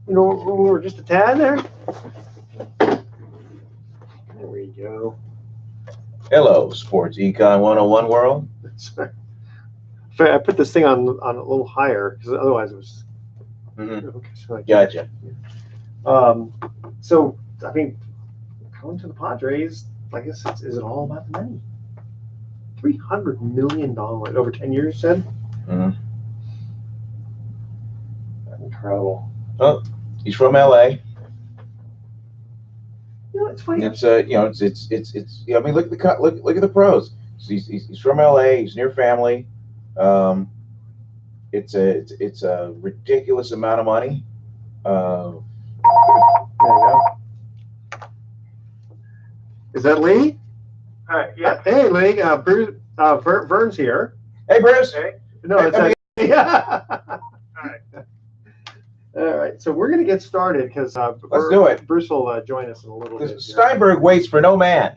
we're just a tad there. There we go. Hello, Sports Econ 101 world. I put this thing on a little higher because otherwise it was. Okay, so gotcha. So I mean, going to the Padres, I guess is it all about the money? $300 million over 10 years, you said? Mm-hmm. Incredible. Oh, he's from LA. It's funny. It's I mean, look at the pros. He's from LA. He's near family. It's a ridiculous amount of money. There you go. Is that Leigh? Yeah. Hey, Leigh. Bruce, Vern's here. Hey, Bruce. Okay. No, it's yeah. All right, so we're going to get started because let's do it. Bruce will join us in a little bit. Steinberg waits for no man.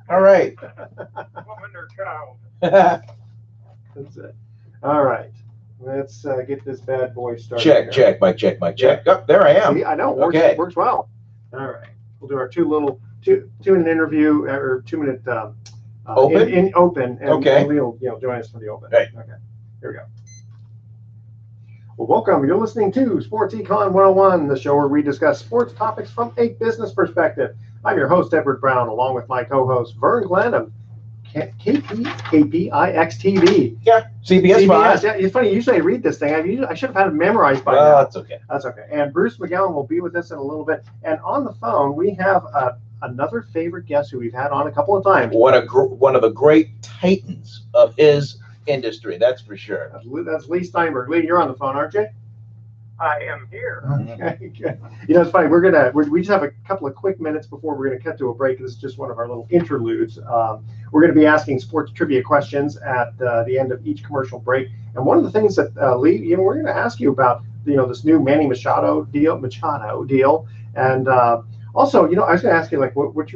All right. Woman or child. That's it. All right, let's get this bad boy started. Check, mic check. Oh, there I am. See, I know. Okay. Works well. All right, we'll do our two-minute interview or 2-minute open. and okay. Leigh will join us for the open. Right. Okay. Here we go. Well, welcome. You're listening to Sports Econ 101, the show where we discuss sports topics from a business perspective. I'm your host, Edward Brown, along with my co-host, Vern Glenn of KPIX-TV. Yeah, CBS 5. Yeah, it's funny. Usually I read this thing. I should have had it memorized by now. Well, that's okay. That's okay. And Bruce McGowan will be with us in a little bit. And on the phone, we have another favorite guest who we've had on a couple of times. One of the great titans of his industry, that's for sure. That's Leigh Steinberg. Leigh, you're on the phone, aren't you? I am here. Okay, good. It's funny. We just have a couple of quick minutes before we're gonna cut to a break. This is just one of our little interludes. We're gonna be asking sports trivia questions at the end of each commercial break. And one of the things that Leigh, we're gonna ask you about, this new Manny Machado deal, and also, I was gonna ask you, like, what would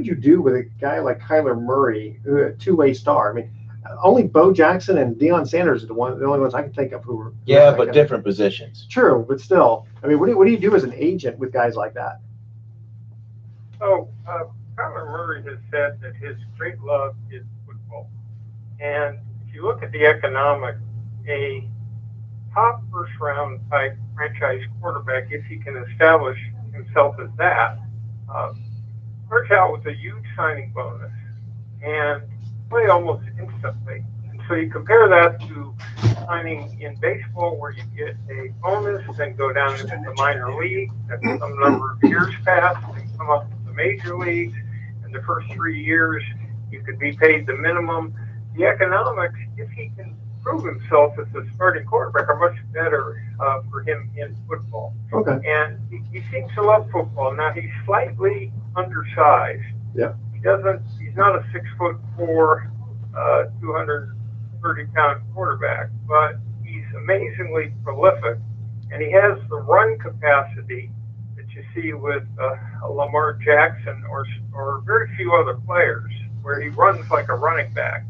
you do with a guy like Kyler Murray, a two-way star? I mean, only Bo Jackson and Deion Sanders are the only ones I can think of who were. Yeah, but different positions. True, but still, I mean, what do you do as an agent with guys like that? So, Kyler Murray has said that his great love is football. And if you look at the economics, a top first-round type franchise quarterback, if he can establish himself as that, starts out with a huge signing bonus and play almost instantly. And so you compare that to signing in baseball where you get a bonus, then go down into the minor league, and some number of years pass, and come up to the major leagues. In the first 3 years, you could be paid the minimum. The economics, if he can prove himself as a starting quarterback, are much better for him in football. Okay. And he seems to love football. Now, he's slightly undersized. Yeah. He's not a 6'4", 230-pound quarterback, but he's amazingly prolific, and he has the run capacity that you see with a Lamar Jackson or very few other players, where he runs like a running back.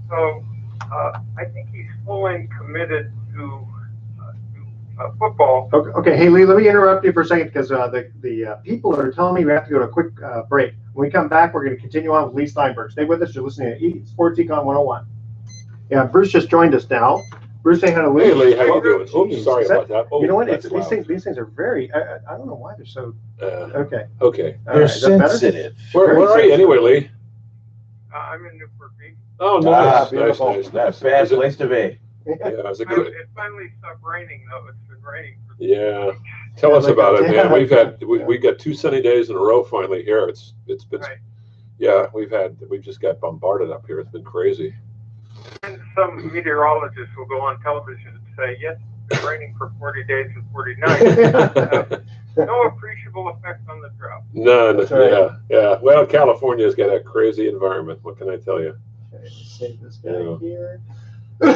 So I think he's fully committed to football. Okay. Hey, Leigh, let me interrupt you for a second because the people are telling me we have to go to a quick break. When we come back, we're going to continue on with Leigh Steinberg. Stay with us. You're listening to Sports Econ 101. Yeah, Bruce just joined us now. Bruce, say hi to Leigh. Hey, Leigh, how you doing? Oops, sorry about that. You know what? These things are very. I don't know why they're so. Okay. Okay. They're sensitive. Where are you anyway, Leigh? I'm in Newport Beach. Oh, nice. Beautiful. Not a bad place to be. Yeah, It finally stopped raining, though. It's been raining for yeah. Tell us about it, man. We got 2 sunny days in a row finally here. It's been right. Yeah, we've just got bombarded up here. It's been crazy. And some meteorologists will go on television and say, yes, it's been raining for 40 days and 40 nights. No appreciable effect on the drought. None. Right. Yeah. Well, California's got a crazy environment. What can I tell you? Okay, save this guy here. I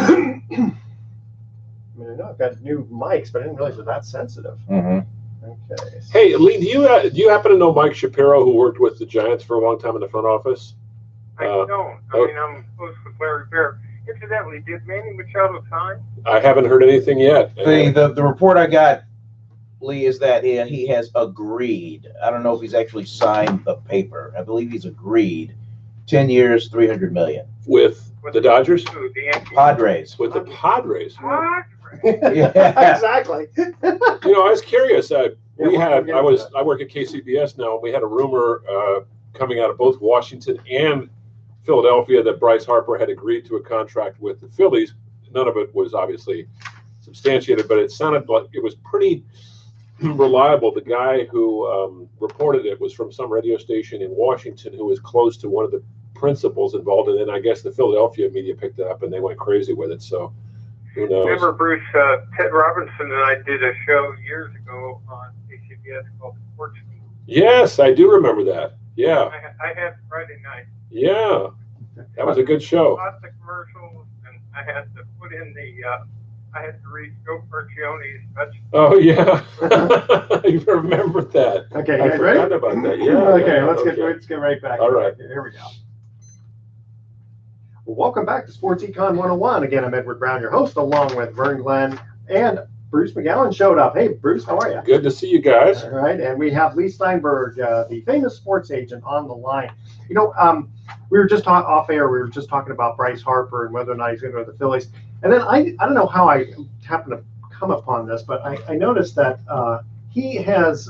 mean, I know I've got new mics, but I didn't realize they're that sensitive. Mm-hmm. Okay. Hey, Leigh, do you happen to know Mike Shapiro, who worked with the Giants for a long time in the front office? I don't. I mean, I'm close with Larry Bear. Incidentally, did Manny Machado sign? I haven't heard anything yet. The report I got Leigh, is that he has agreed. I don't know if he's actually signed the paper. I believe he's agreed 10 years, 300 million. With the Dodgers? The Yankees. Padres. With the Padres. Padres. Yeah. Exactly. You know, I was curious. I I work at KCBS now, and we had a rumor coming out of both Washington and Philadelphia that Bryce Harper had agreed to a contract with the Phillies. None of it was obviously substantiated, but it sounded like it was pretty reliable. The guy who reported it was from some radio station in Washington who was close to one of the principals involved, and then I guess the Philadelphia media picked it up and they went crazy with it. So who knows? Remember, Bruce, Ted Robinson and I did a show years ago on KCBS called Sports Beat. Yes, I do remember that. Yeah. I had Friday night. Yeah. That was a good show. Lots of commercials, and I had to put in I had to read Joe Perchione's vegetable. Oh yeah. You remember that. Okay, I you guys ready? forgot about that. Yeah. Okay, yeah, let's get right back. All right. Here we go. Well, welcome back to Sports Econ 101. Again, I'm Edward Brown, your host, along with Vern Glenn and Bruce McGowan showed up. Hey, Bruce, how are you? Good to see you guys. All right, and we have Leigh Steinberg, the famous sports agent, on the line. You know, we were just off air. We were just talking about Bryce Harper and whether or not he's going to go to the Phillies. And then I don't know how I happened to come upon this, but I noticed that he has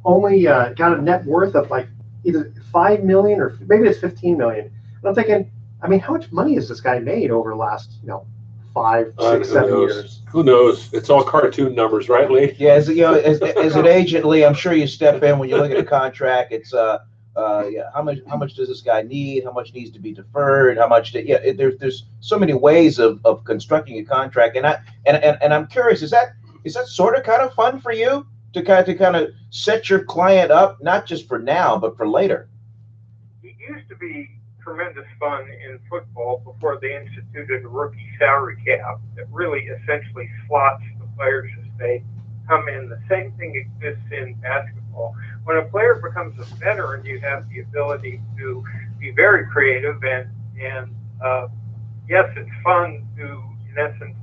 only got a net worth of like either 5 million or maybe it's 15 million. And I'm thinking, I mean, how much money has this guy made over the last 5, 6, 7 years? Who knows? It's all cartoon numbers, right, Leigh? Yeah, as an agent, Leigh, I'm sure you step in when you look at a contract. It's how much does this guy need? How much needs to be deferred? How much? There's so many ways of constructing a contract, and I'm curious, is that sort of kind of fun for you to kind of set your client up, not just for now but for later? It used to be tremendous fun in football before they instituted a rookie salary cap that really essentially slots the players as they come in. The same thing exists in basketball. When a player becomes a veteran, you have the ability to be very creative and yes, it's fun to, in essence,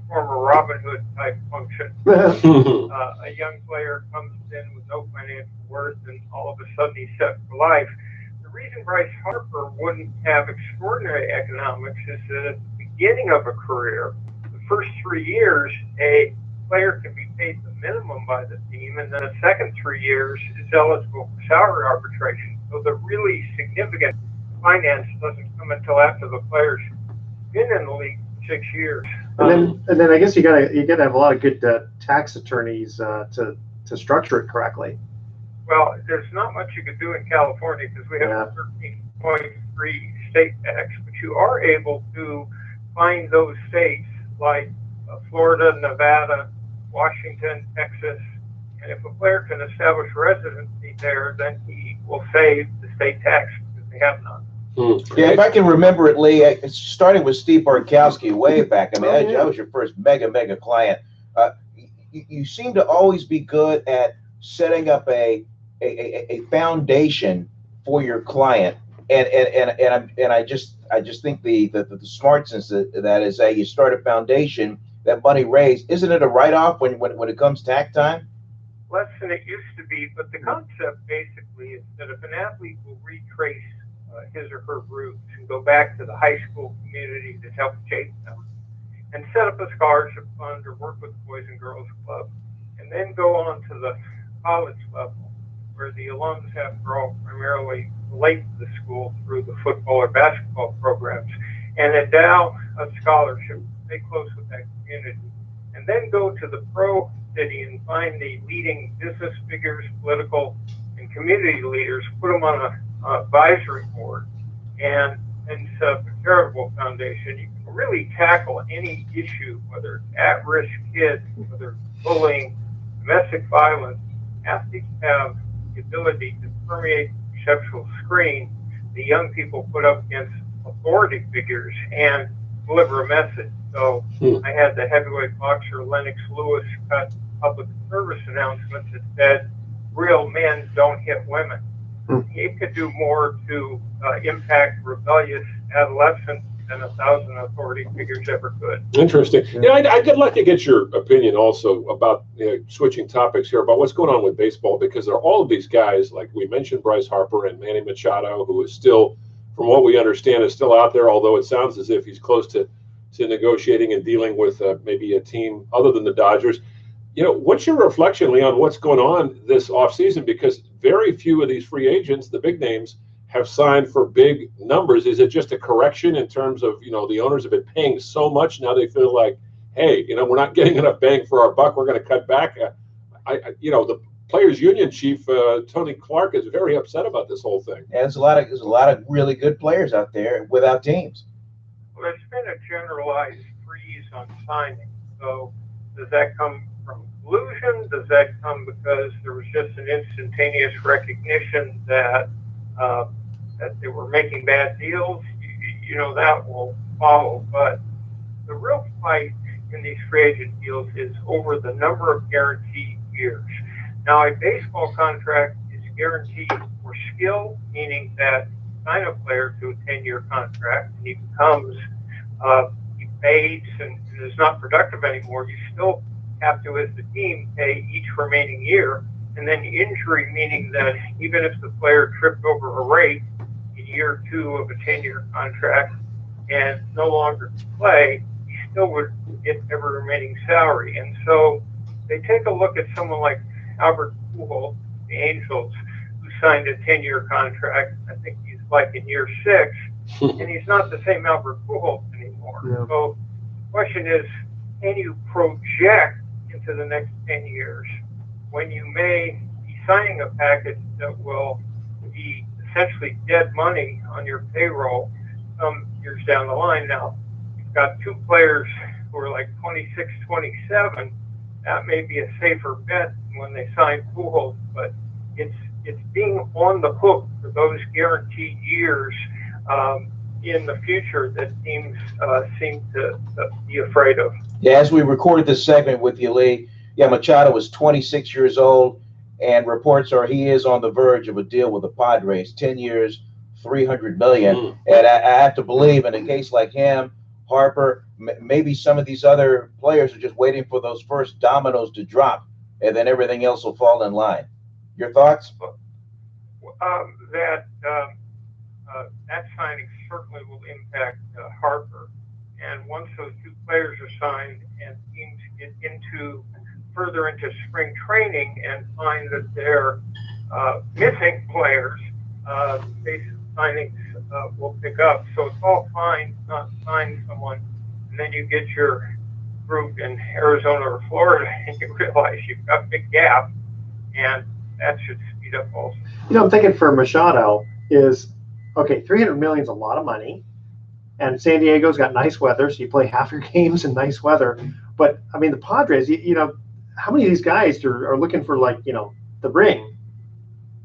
perform a Robin Hood type function. A young player comes in with no financial worth and all of a sudden he's set for life. The reason Bryce Harper wouldn't have extraordinary economics is that at the beginning of a career, the first 3 years, a player can be paid the minimum by the team, and then the second 3 years is eligible for salary arbitration. So the really significant finance doesn't come until after the player's been in the league for 6 years. And then I guess you gotta have a lot of good tax attorneys to structure it correctly. Well, there's not much you could do in California because we have 13.3 state tax, but you are able to find those states like Florida, Nevada, Washington, Texas, and if a player can establish residency there, then he will save the state tax because they have none. Yeah, if I can remember it, Leigh, starting with Steve Barkowski way back. I mean, I was your first mega client. You seem to always be good at setting up a foundation for your client, and I just think the smartness that is that you start a foundation, that money raised, isn't it a write-off when it comes tax time? Less than it used to be, but the concept basically is that if an athlete will retrace his or her roots and go back to the high school community that helped shape them, and set up a scholarship fund or work with the Boys and Girls Club, and then go on to the college level, where the alums have to all primarily relate to the school through the football or basketball programs, and endow a scholarship, stay close with that community, and then go to the pro city and find the leading business figures, political and community leaders, put them on an advisory board, and set up a charitable foundation. You can really tackle any issue, whether it's at-risk kids, whether it's bullying, domestic violence. Athletes have the ability to permeate the perceptual screen the young people put up against authority figures and deliver a message. So I had the heavyweight boxer Lennox Lewis cut public service announcement that said, "Real men don't hit women." It could do more to impact rebellious adolescents than 1,000 authority figures ever could. Interesting. Yeah, I'd like to get your opinion also about switching topics here about what's going on with baseball, because there are all of these guys, like we mentioned, Bryce Harper and Manny Machado, who is still, from what we understand, is still out there, although it sounds as if he's close to negotiating and dealing with maybe a team other than the Dodgers. What's your reflection, Leigh, on what's going on this offseason? Because very few of these free agents, the big names, have signed for big numbers. Is it just a correction in terms of, the owners have been paying so much, now they feel like, hey, we're not getting enough bang for our buck, we're going to cut back? The Players Union chief, Tony Clark, is very upset about this whole thing. And there's a lot of really good players out there without teams. Well, there's been a generalized freeze on signing. So does that come from collusion? Does that come because there was just an instantaneous recognition that they were making bad deals? That will follow. But the real fight in these free agent deals is over the number of guaranteed years. Now, a baseball contract is guaranteed for skill, meaning that you sign a player to a 10-year contract and he becomes, he fades and is not productive anymore. You still have to, as the team, pay each remaining year. And then injury, meaning that even if the player tripped over a rake in year 2 of a 10-year contract and no longer could play, he still would get every remaining salary. And so they take a look at someone like Albert Pujols, the Angels, who signed a 10-year contract. I think he's like in year 6, and he's not the same Albert Pujols anymore. Yeah. So the question is, can you project into the next 10 years when you may be signing a package that will be essentially dead money on your payroll some years down the line? Now, you've got 2 players who are like 26, 27. That may be a safer bet than when they sign Pujols, but it's being on the hook for those guaranteed years in the future that teams seem to be afraid of. Yeah, as we recorded this segment with you, Leigh, Machado is 26 years old, and reports are he is on the verge of a deal with the Padres, 10 years, $300 million. And I have to believe in a case like him, Harper, maybe some of these other players are just waiting for those first dominoes to drop, and then everything else will fall in line. Your thoughts? That signing certainly will impact Harper. And once those 2 players are signed and teams get further into spring training and find that they're missing players, basic signings will pick up. So it's all fine not signing someone, and then you get your group in Arizona or Florida and you realize you've got a big gap, and that should speed up also. I'm thinking for Machado is, okay, $300 million is a lot of money, and San Diego's got nice weather, so you play half your games in nice weather. But I mean, the Padres, how many of these guys are looking for the ring?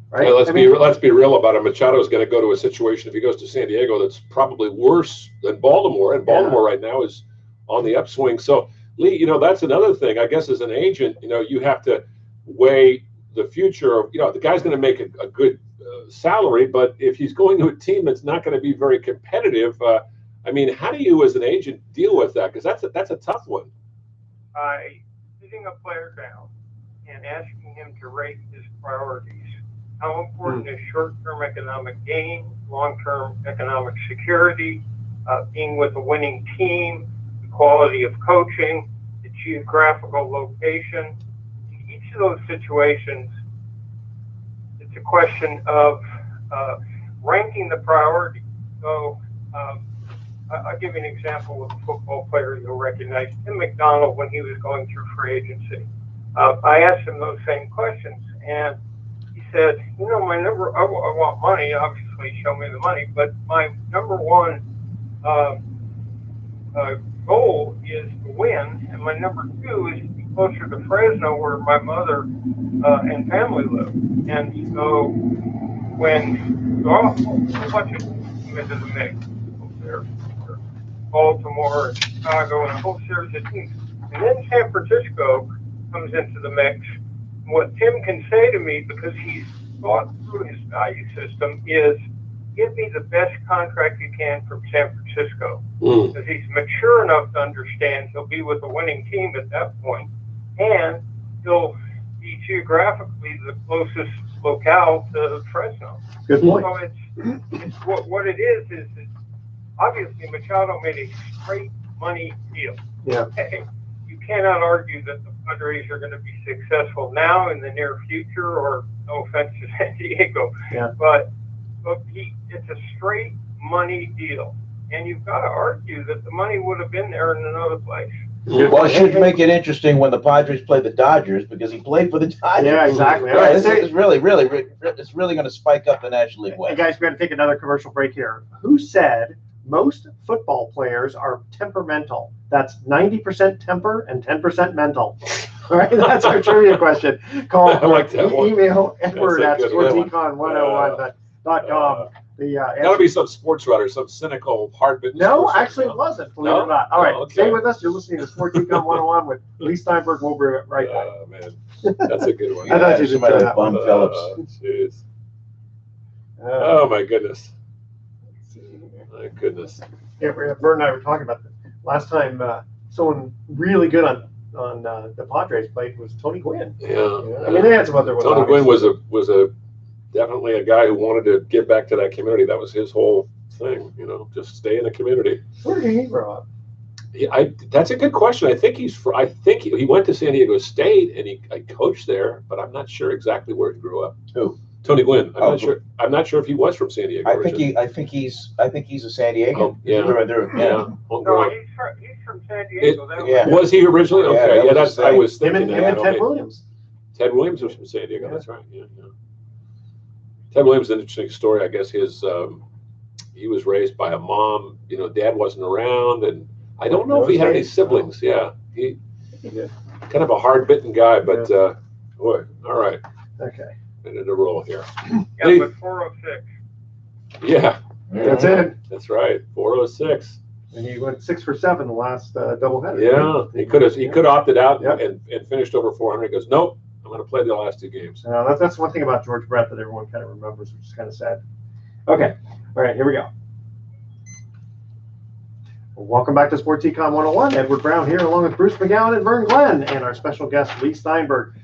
Right? Well, let's be real about it. Machado's going to go to a situation, if he goes to San Diego, that's probably worse than Baltimore, and Baltimore right now is on the upswing. So, Leigh, that's another thing. I guess as an agent, you have to weigh the future of, the guy's going to make a good salary, but if he's going to a team that's not going to be very competitive, how do you as an agent deal with that? Because that's a tough one. By sitting a player down and asking him to rate his priorities. How important is short-term economic gain, long-term economic security, being with a winning team, the quality of coaching, the geographical location? In each of those situations, it's a question of ranking the priority. So I'll give you an example of a football player you'll recognize, Tim McDonald, when he was going through free agency. I asked him those same questions, and he said, my number, I want money, obviously, show me the money, but my number one goal is to win, and my number 2 is to be closer to Fresno, where my mother and family live. And so when a bunch of come into the mix, Baltimore and Chicago and a whole series of teams, and then San Francisco comes into the mix. What Tim can say to me, because he's thought through his value system, is give me the best contract you can from San Francisco. Mm. Because he's mature enough to understand he'll be with a winning team at that point, and he'll be geographically the closest locale to Fresno. Good point. So it's what it is obviously Machado made a straight money deal. Yeah. Okay. You cannot argue that the Padres are going to be successful now in the near future, or no offense to San Diego, Yeah. but it's a straight money deal. And you've got to argue that the money would have been there in another place. Well, it should make it interesting when the Padres play the Dodgers, because he played for the Dodgers. Yeah, exactly. Yeah, this is really going to spike up the National League Hey West. guys, we got to take another commercial break here. Who said most football players are temperamental? That's 90% temper and 10% mental. All right, that's our trivia question. Call I like that one. email Edward at That's a good one. sportsecon101.com. Gotta be some sports writer, some cynical, hard-bitten. No, sports actually, writer, it wasn't. Believe it or not. All right, Oh, okay. stay with us. You're listening to Sports Econ 101 with Leigh Steinberg. We'll be right back. Oh, man. That's a good one. I thought you did somebody that like Bum one. Phillips. Jeez. Uh, Oh, my goodness. My goodness. Yeah, Bert and I were talking about this. Last time someone really good on the Padres played was Tony Gwynn. Yeah. I mean, they had some other ones. Tony Gwynn obviously. was a definitely a guy who wanted to give back to that community. That was his whole thing, just stay in the community. Where did he grow up? That's a good question. I think he went to San Diego State and he coached there, but I'm not sure exactly where he grew up. Who? Tony Gwynn. I'm Oh, not sure. I'm not sure if he was from San Diego. I think he's a San Diego. Oh, yeah. Yeah. No, he's from San Diego. yeah. Was he originally? Yeah, Okay, that was that's his I thing. was Him thinking and that. Ted Okay. Williams. Ted Williams was from San Diego. Yeah. That's right. Yeah. Ted Williams is an interesting story. I guess he was raised by a mom. Dad wasn't around, and I don't know if he had any siblings. Yeah, he did. kind of a hard-bitten guy, but boy, all right, Okay. into the roll here. Yeah, Leigh- but 406. Yeah, That's it. that's right. 406. And he went 6 for 7 the last doubleheader. Yeah, he could have opted out Yep. and finished over 400. He goes, nope, I'm going to play the last 2 games. That's one thing about George Brett that everyone kind of remembers, which is kind of sad. Okay. All right, here we go. Welcome back to Sports Econ 101. Edward Brown here, along with Bruce McGowan and Vern Glenn, and our special guest, Leigh Steinberg.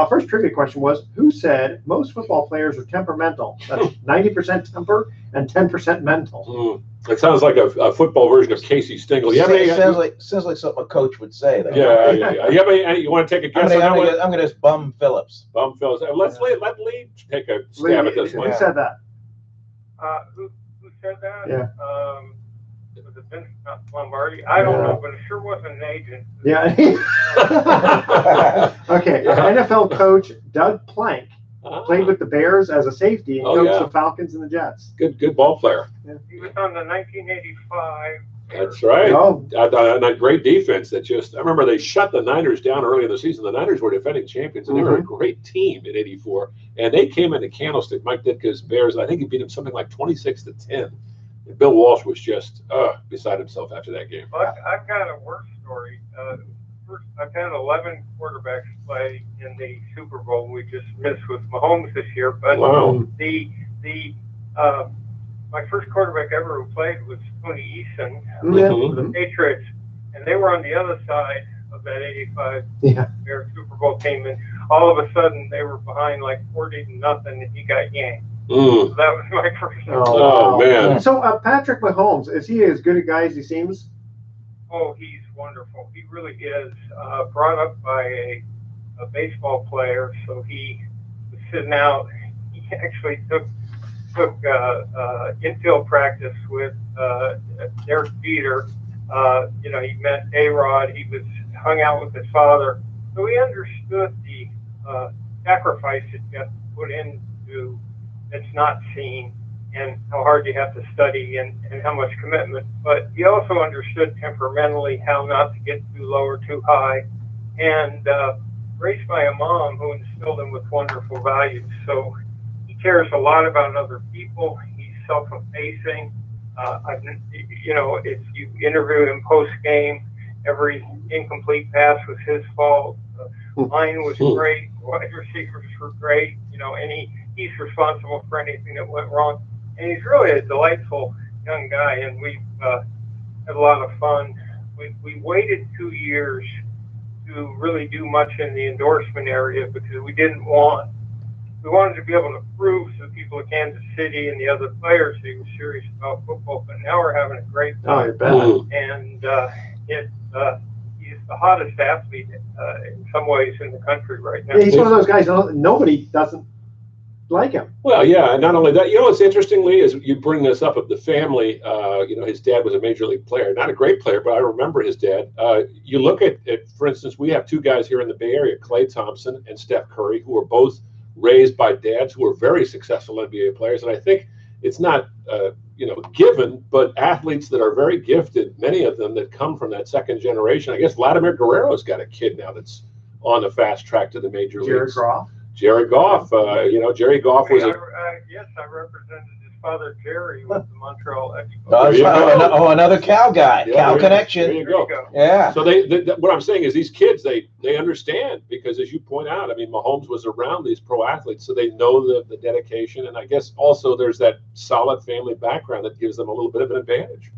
First trivia question was, who said most football players are temperamental? That's 90% temper and 10% mental. It sounds like a football version of Casey Stengel. Sounds like something a coach would say. Though. Yeah. You want to take a guess on that one? I'm going to bum Phillips. Bum Phillips. Let Leigh take a stab at this Who one. said that? Who said that? Yeah. Was it Vince Lombardi? I don't know, but it sure wasn't an agent. Yeah. Okay. Yeah. NFL coach Doug Plank played with the Bears as a safety and coached the Falcons and the Jets. Good ball player. He was on the 1985. That's right. Oh. And a great defense I remember they shut the Niners down early in the season. The Niners were defending champions, and they were a great team in '84. And they came into Candlestick, Mike Ditka's Bears, and I think he beat them something like 26-10. And Bill Walsh was just beside himself after that game. But I've got a worse story. First, I've had 11 quarterbacks play in the Super Bowl. We just missed with Mahomes this year. But Wow. My first quarterback ever who played was Tony Eason Mhm. for the Patriots, and they were on the other side of that '85 Bears Super Bowl team, and all of a sudden they were behind like 40-0, and he got yanked. So that was my first. Oh, man. So Patrick Mahomes, is he as good a guy as he seems? Oh, he's wonderful. He really is. Brought up by a baseball player, so he was sitting out. He actually took infield practice with Derek Jeter. He met A-Rod. He hung out with his father, so he understood the sacrifice that you have to put into that's not seen, and how hard you have to study and how much commitment. But he also understood temperamentally how not to get too low or too high, and raised by a mom who instilled him with wonderful values. So he cares a lot about other people. He's self-effacing. If you interview him post-game, every incomplete pass was his fault. Line was great. Wide receivers were great. He's responsible for anything that went wrong. and he's really a delightful young guy, and we've had a lot of fun. We waited 2 years to really do much in the endorsement area because we wanted to be able to prove to the people of Kansas City and the other players that he was serious about football. But now we're having a great time. Oh, you bet. And he's the hottest athlete in some ways in the country right now. Yeah, he's one of those guys. Nobody doesn't like him. Well, yeah, and not only that, what's interesting, Lee, is you bring this up of the family. His dad was a major league player, not a great player, but I remember his dad. You look at, for instance, we have two guys here in the Bay Area, Klay Thompson and Steph Curry, who are both raised by dads who are very successful NBA players. And I think it's not, given, but athletes that are very gifted, many of them that come from that second generation. I guess Vladimir Guerrero's got a kid now that's on the fast track to the major leagues. Jared Goff. Jerry Goff was yes, I represented his father, Jerry, with the Montreal Expos. Another Cal guy. Yeah, Cal connection. There you go. Yeah. So what I'm saying is these kids, they understand, because as you point out, I mean, Mahomes was around these pro athletes, so they know the dedication, and I guess also there's that solid family background that gives them a little bit of an advantage.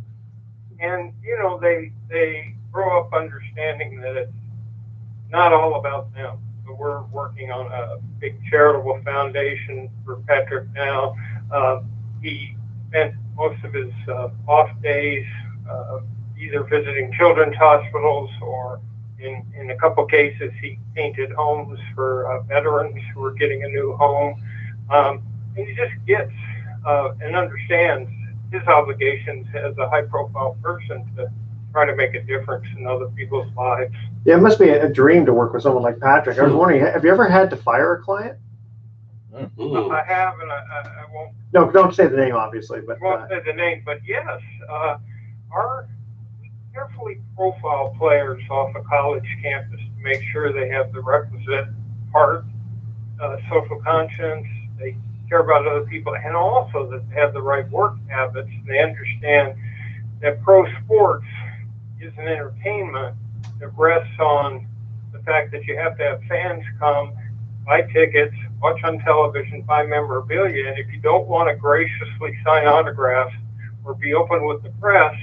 And they grow up understanding that it's not all about them. So we're working on a big charitable foundation for Patrick now. He spent most of his off days either visiting children's hospitals or in a couple cases he painted homes for veterans who are getting a new home. And he just gets and understands his obligations as a high-profile person to try to make a difference in other people's lives. Yeah, it must be a dream to work with someone like Patrick. I was wondering, have you ever had to fire a client? Mm-hmm. I have, and I won't. No, don't say the name, obviously. But Won't say the name, but yes, we carefully profile players off a college campus to make sure they have the requisite heart, social conscience. They care about other people, and also that they have the right work habits. And they understand that pro sports is an entertainment that rests on the fact that you have to have fans come, buy tickets, watch on television, buy memorabilia, and if you don't want to graciously sign autographs or be open with the press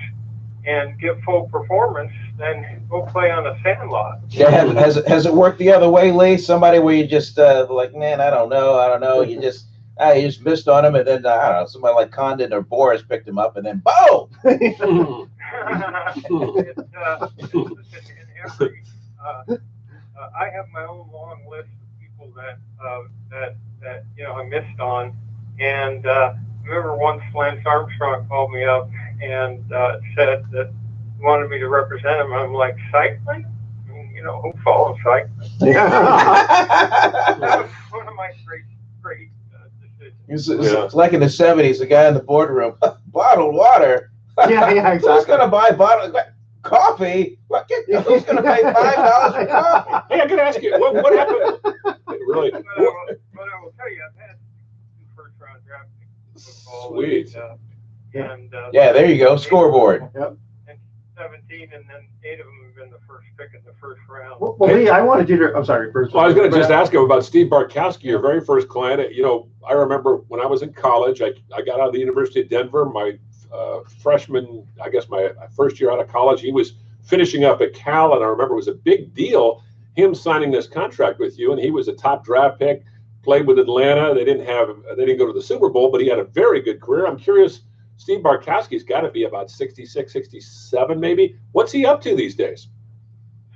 and give full performance, then go play on a sandlot. Yeah, has it worked the other way, Leigh? Somebody where you just like, man, I don't know. You just missed on him, and then I don't know, somebody like Condon or Boris picked him up, and then boom. I have my own long list of people that I missed on, and I remember once Lance Armstrong called me up and said that he wanted me to represent him. I'm like, cycling? I mean, who follows cycling? That was one of my great decisions. It's like in the 70s, the guy in the boardroom, bottled water. Yeah, exactly. Who's going to buy bottled coffee? Who's going to pay $5 for coffee? Hey, I got to ask you, what happened? Really? But I will tell you, I've had 2 first-round draft picks in football. Sweet. And Yeah, there you go, scoreboard. Yep. And 17, and then 8 of them have been the first pick in the first round. Well, Leigh, I wanted you to. I'm sorry, Bruce. Well, I was going to just ask him about Steve Bartkowski, your very first client. I remember when I was in college, I got out of the University of Denver, my freshman, I guess my first year out of college. He was finishing up at Cal, and I remember it was a big deal, him signing this contract with you, and he was a top draft pick, played with Atlanta. They didn't go to the Super Bowl, but he had a very good career. I'm curious, Steve Bartkowski's got to be about 66, 67 maybe. What's he up to these days?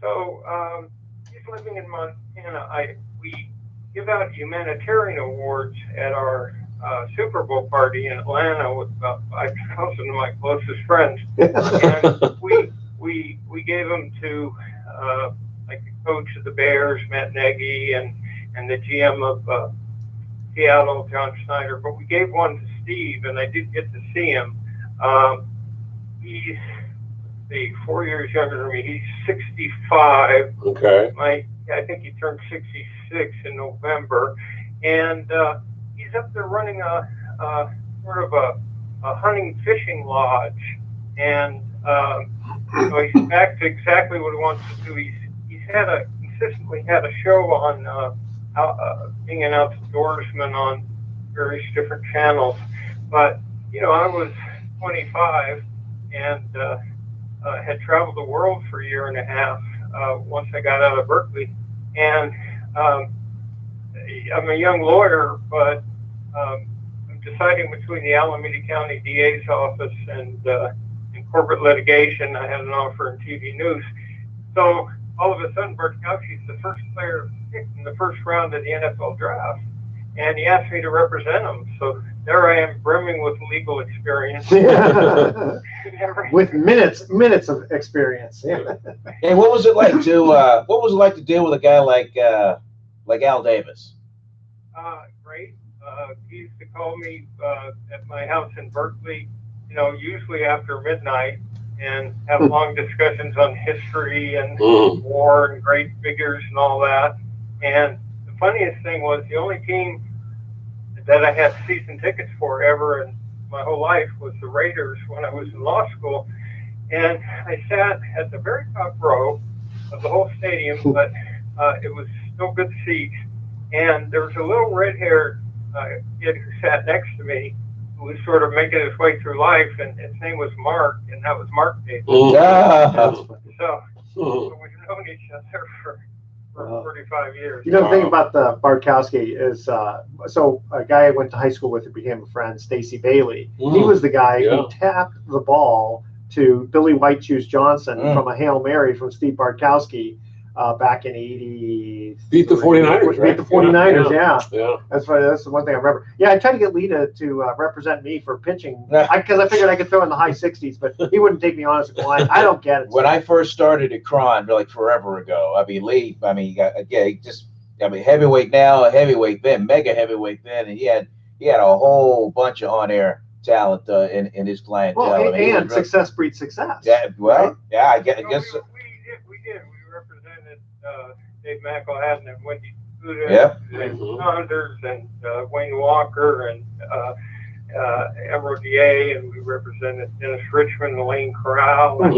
So he's living in Montana. We give out humanitarian awards at our Super Bowl party in Atlanta with about 5,000 of my closest friends. And we gave them to like the coach of the Bears, Matt Nagy, and the GM of Seattle, John Schneider. But we gave one to Steve, and I did get to see him. He's 4 years younger than me. He's 65. Okay. I think he turned 66 in November, and he's up there running a sort of a hunting fishing lodge, and so he's back to exactly what he wants to do. He's consistently had a show on being an outdoorsman on various different channels, but I was 25 and had traveled the world for a year and a half once I got out of Berkeley. And I'm a young lawyer, but I'm deciding between the Alameda County DA's office and corporate litigation. I had an offer in TV news. So all of a sudden, Bartkowski's the first player picked in the first round of the NFL draft. And he asked me to represent him. So there I am, brimming with legal experience. With minutes of experience. Yeah. Hey, what was it like to deal with a guy like Al Davis? Great. He used to call me at my house in Berkeley, usually after midnight, and have long discussions on history and war and great figures and all that. And the funniest thing was the only team that I had season tickets for ever in my whole life was the Raiders when I was in law school. And I sat at the very top row of the whole stadium, but it was still good seats. And there was a little red-haired kid who sat next to me who was sort of making his way through life, and his name was Mark, and that was Mark Davis. So we've known each other for 45 years. The thing about the Bartkowski is, so a guy I went to high school with who became a friend, Stacy Bailey. He was the guy who tapped the ball to Billy White Shoes Johnson from a Hail Mary from Steve Bartkowski back in '80. Beat the 49ers, right? Beat the 49ers, yeah. That's the one thing I remember. Yeah, I tried to get Leigh to represent me for pitching because I figured I could throw in the high 60s, but he wouldn't take me on as a client. I don't get it. When I first started at Econ, like forever ago, Leigh, heavyweight now, heavyweight then, mega heavyweight then, and he had a whole bunch of on-air talent in his clientele. Well, and success breeds success. Yeah, well, right? Yeah, I guess. We did. We represented Dave McElhatton and Wendy Buda and Saunders and Wayne Walker and Emerald DA, and we represented Dennis Richmond, Elaine Corral, and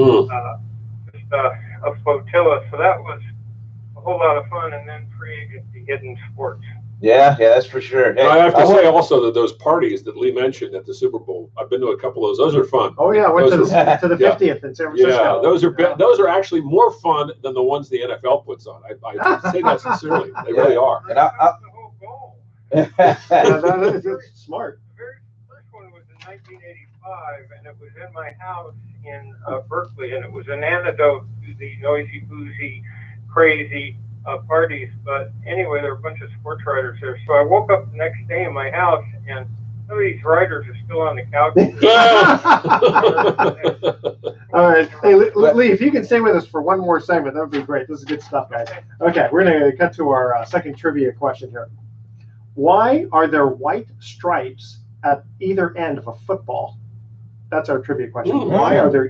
just a flotilla. So that was a whole lot of fun. And then free agency hidden sports. Yeah, that's for sure. Hey, I have to say also that those parties that Leigh mentioned at the Super Bowl, I've been to a couple of those. Those are fun. Oh yeah, I went to the 50th in San Francisco. Yeah, those are actually more fun than the ones the NFL puts on. I say that sincerely. They really are. And that's the whole goal. That's smart. The very first one was in 1985, and it was in my house in Berkeley, and it was an antidote to the noisy, boozy, crazy parties. But anyway, there were a bunch of sports writers there. So I woke up the next day in my house, and some of these writers are still on the couch. All right. Hey, Leigh, if you can stay with us for one more segment, that would be great. This is good stuff, guys. Okay, we're going to cut to our second trivia question here. Why are there white stripes at either end of a football? That's our trivia question. Why are there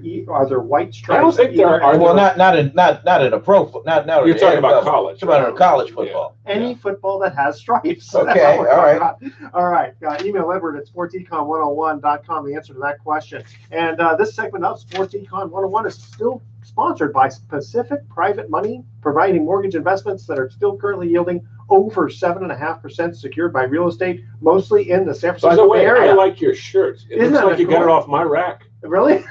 white stripes? I don't think there are. Well, not in a pro. Not You're talking about college. You're talking about college football. Any football that has stripes. Okay, all right. All right. Email Edward at sportsecon101.com the answer to that question. And this segment of Sports Econ 101 is still sponsored by Pacific Private Money, providing mortgage investments that are still currently yielding over 7.5% secured by real estate, mostly in the San Francisco By the way, area. I like your shirt. It looks like you got it off my rack. Really?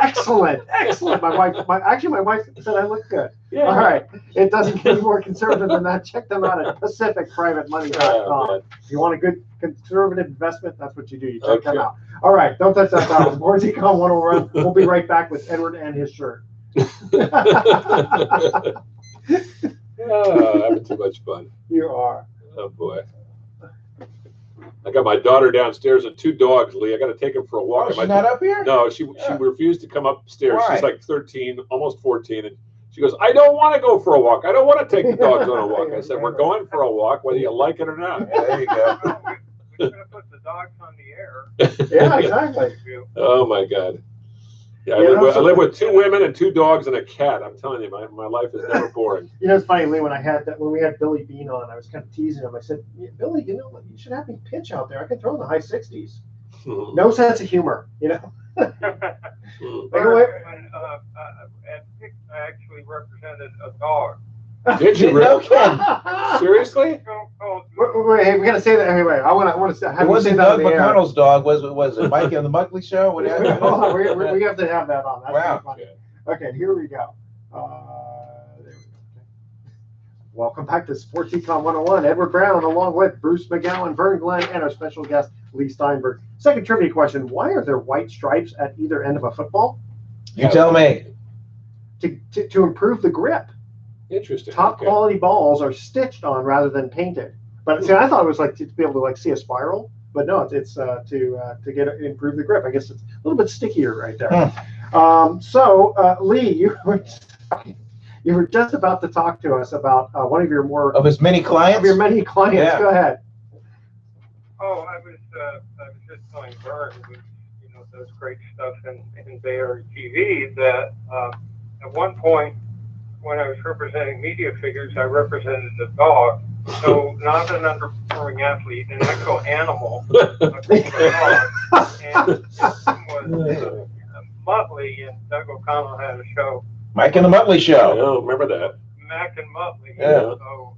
Excellent. My wife said I look good. Yeah. All right. It doesn't get any more conservative than that. Check them out at PacificPrivateMoney.com. If you want a good conservative investment, that's what you do. You check them out. All right. Don't touch that dial. Sports Econ 101. We'll be right back with Edward and his shirt. Having too much fun. You are. Oh boy. I got my daughter downstairs and 2 dogs, Leigh. I got to take them for a walk. Oh, she's not up here? No, she refused to come upstairs. Why? She's like 13, almost 14, and she goes, I don't want to go for a walk. I don't want to take the dogs on a walk. I said, we're going for a walk, whether you like it or not. Yeah, there you go. We're going to put the dogs on the air. Yeah, exactly. Oh my God. Yeah, I live with 2 women and 2 dogs and a cat. I'm telling you, my life is never boring. It's funny, Leigh, when we had Billy Bean on, I was kind of teasing him. I said, Billy, you should have me pitch out there. I can throw in the high 60s. No sense of humor, When, at Pick, I actually represented a dog. Did you really? Seriously? Wait, we gotta say that anyway. I want to. It wasn't Doug McConnell's dog. Was it Mike on the Buckley Show? Hold on, we have to have that on. That's Wow. funny. Okay, here we go. There we go. Welcome back to Sports Econ 101. Edward Brown, along with Bruce McGowan, Vern Glenn, and our special guest, Leigh Steinberg. Second trivia question: why are there white stripes at either end of a football? You tell me. To improve the grip. Interesting. Top quality balls are stitched on rather than painted. But see, I thought it was like to be able to like see a spiral, but no, it's to improve the grip. I guess it's a little bit stickier right there. Leigh, you were just about to talk to us about one of your more of his many clients. Of your many clients. Yeah. Go ahead. Oh, I was just telling Vern, who does great stuff in Bay Area TV, that at one point when I was representing media figures, I represented the dog. So not an underperforming athlete, an actual animal, a dog. And it was Muttley, and Doug O'Connell had a show. Mike and the Muttley Show. I know, remember that. Mac and Muttley. Yeah. So,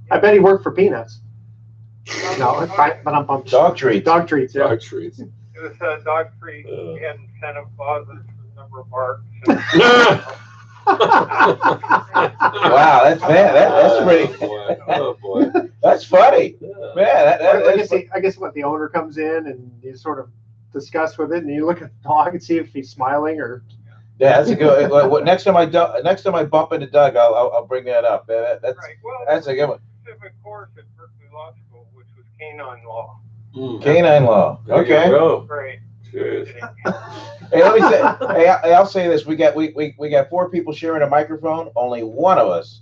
I bet he worked for peanuts. No, it's fine, but I'm pumped. Dog treats. Dog treats, yeah. Dog treats. It was a dog treat and incentive clauses for the number of barks. Wow, that's bad. That's pretty. Oh boy. That's funny. Yeah. Man, I guess what the owner comes in and you sort of discuss with it, and you look at the dog and see if he's smiling or. Yeah, that's a good. Next time I bump into Doug, I'll bring that up. That's right. Well, that's a good one. Specific course at Berkeley Law School, which was canine law. Canine law. Okay. Great. Cheers. Hey, let me say. I'll say this: we got 4 people sharing a microphone. Only one of us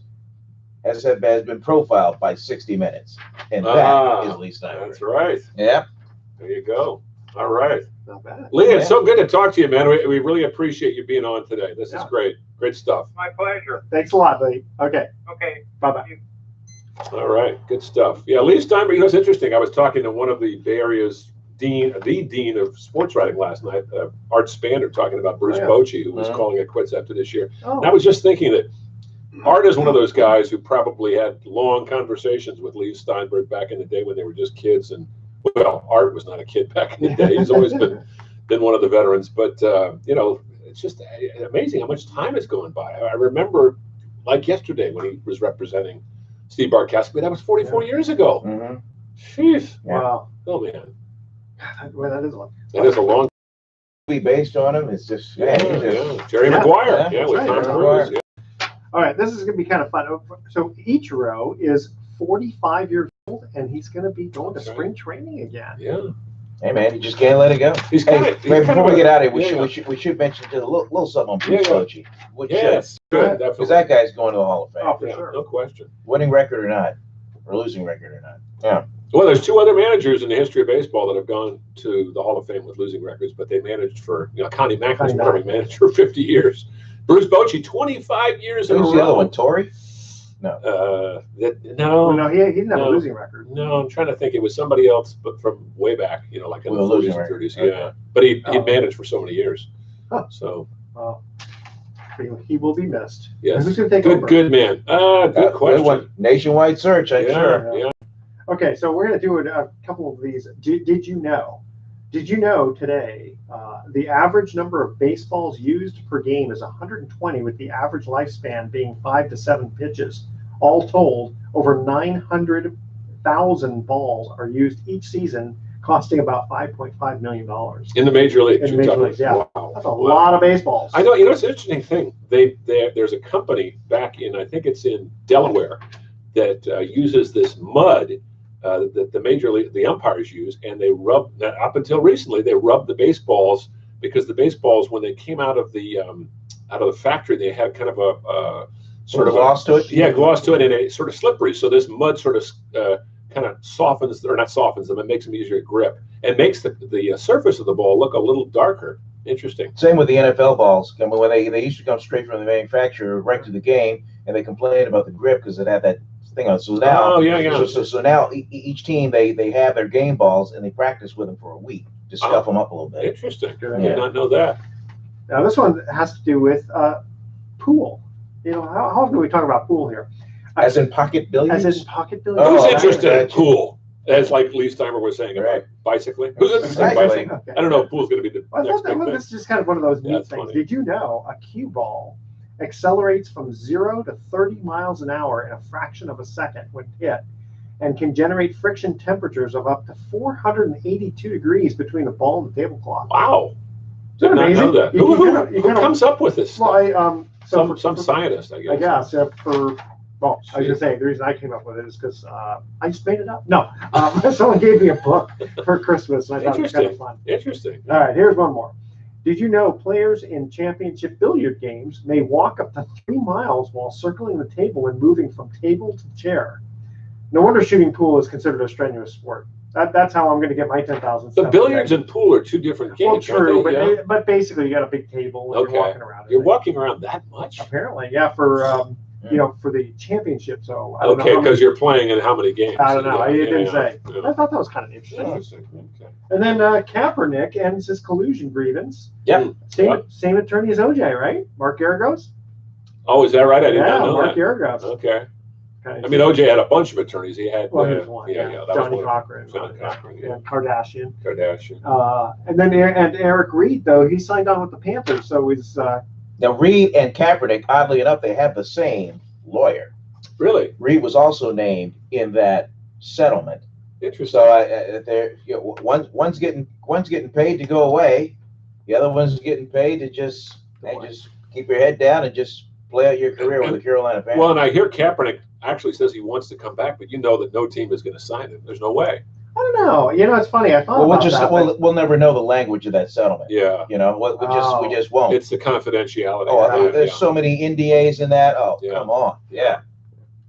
has been profiled by 60 Minutes, and that is Leigh Steinberg. That's right. Yep. There you go. All right. Not bad. Leigh, it's so good to talk to you, man. We really appreciate you being on today. This is great. Great stuff. My pleasure. Thanks a lot, Leigh. Okay. Okay. Bye-bye. All right. Good stuff. Yeah, Leigh Steinberg, it's interesting. I was talking to one of the Bay Area's the dean of sports writing last night, Art Spander, talking about Bruce Bochy, who was calling it quits after this year. And I was just thinking that Art is one of those guys who probably had long conversations with Leigh Steinberg back in the day when they were just kids. And well, Art was not a kid back in the day. He's always been one of the veterans. But it's just amazing how much time has gone by. I remember, like yesterday, when he was representing Steve Barkowski. That was 44 years ago. Jeez. Wow. Oh man. Well, that is long. That is a long. Based on him, it's just Jerry Maguire. Yeah, with Tom Cruise. Yeah. All right, this is going to be kind of fun. So Ichiro is 45 years old, and he's going to be going to spring training again. Yeah. Hey man, you just can't let it go. Before we get out of here, we should mention just a little something on Bruce Bochy. Yes, good. Because that guy's going to the Hall of Fame. Oh, for sure. No question. Winning record or not, or losing record or not. Yeah. Well, there's 2 other managers in the history of baseball that have gone to the Hall of Fame with losing records, but they managed for, Connie Mack was probably managed for 50 years. Bruce Bochy, 25 years in a row. Who's the other one, Torrey? No. No, he didn't have a losing record. No, I'm trying to think. It was somebody else, but from way back, like in the 40s and 30s. Okay. Yeah. But he managed for so many years. Huh. So. Well, he will be missed. Yes. Who's going to take over? Good man. Good question. Good one. Nationwide search, I'm sure. Yeah. Okay, so we're going to do a couple of these. Did you know today the average number of baseballs used per game is 120, with the average lifespan being 5 to 7 pitches. All told, over 900,000 balls are used each season, costing about $5.5 million. In the major leagues. In the major leagues, yeah. Wow. That's a lot of baseballs. I know. It's an interesting thing. There's a company back in, I think it's in Delaware, that uses this mud that the major league, the umpires use, and they rub that up until recently. They rubbed the baseballs because the baseballs, when they came out of the factory, they had kind of a sort of gloss to it. Yeah, gloss to it, and it's sort of slippery. So this mud sort of kind of softens, or not softens them, it makes them easier to grip, and makes the surface of the ball look a little darker. Interesting. Same with the NFL balls. I mean, when they used to come straight from the manufacturer right to the game, and they complained about the grip because it had that thing on. So now, So now each team they have their game balls and they practice with them for a week to scuff them up a little bit. Interesting. I did not know that. Now this one has to do with pool. How often do we talk about pool here? As in pocket billiards? As in pocket billiards. Oh, Who's interested in gotcha. pool? As like Leigh Steinberg was saying about Right. bicycling. Who's interested in Exactly. bicycling? Okay. I don't know if pool's going to be the Well, I next thought that big thing. was just kind of one of those Yeah, neat it's things. funny. Did you know a cue ball accelerates from 0 to 30 miles an hour in a fraction of a second when hit, and can generate friction temperatures of up to 482 degrees between the ball and the tablecloth? Wow. Isn't Did not amazing? know that. You Who kinda- you kinda- comes up with this Well, stuff? Some scientist, I guess. I guess well, I was gonna say the reason I came up with it is because I just made it up. No, someone gave me a book for Christmas, and I thought it was kind of fun. Interesting. All right, here's one more. Did you know players in championship billiard games may walk up to 3 miles while circling the table and moving from table to chair? No wonder shooting pool is considered a strenuous sport. That's how I'm going to get my 10,000. The billiards and pool are two different games. Well, true, aren't they? Yeah. but basically you got a big table and Okay. you're walking around. You're walking around that much? Apparently, yeah, for for the championship. So I don't know Okay, how many- because you're playing in how many games? I don't know. It didn't say. Yeah. I thought that was kind of interesting. Interesting. Okay. And then Kaepernick ends his collusion grievance. Yep. Same attorney as OJ, right? Mark Garagos? Oh, is that right? I did Yeah, not know Mark that. Garagos. Okay. Kinda I mean, OJ had a bunch of attorneys. He had, Well, he was one. that Johnny was one. Cochran. John Cochran, yeah. And Kardashian. Kardashian. And then Eric Reed, though, he signed on with the Panthers, so he's Now, Reed and Kaepernick, oddly enough, they have the same lawyer. Really? Reed was also named in that settlement. Interesting. So they're one's getting paid to go away, the other one's getting paid to just keep your head down and just play out your career with the Carolina Panthers. Well, and I hear Kaepernick actually says he wants to come back, but you know that no team is going to sign him. There's no way. I don't know. It's funny. I thought Well, about that. we'll never know the language of that settlement. Yeah. We just won't. It's the confidentiality. Oh, there's so many NDAs in that. Oh, Yeah. come on. Yeah,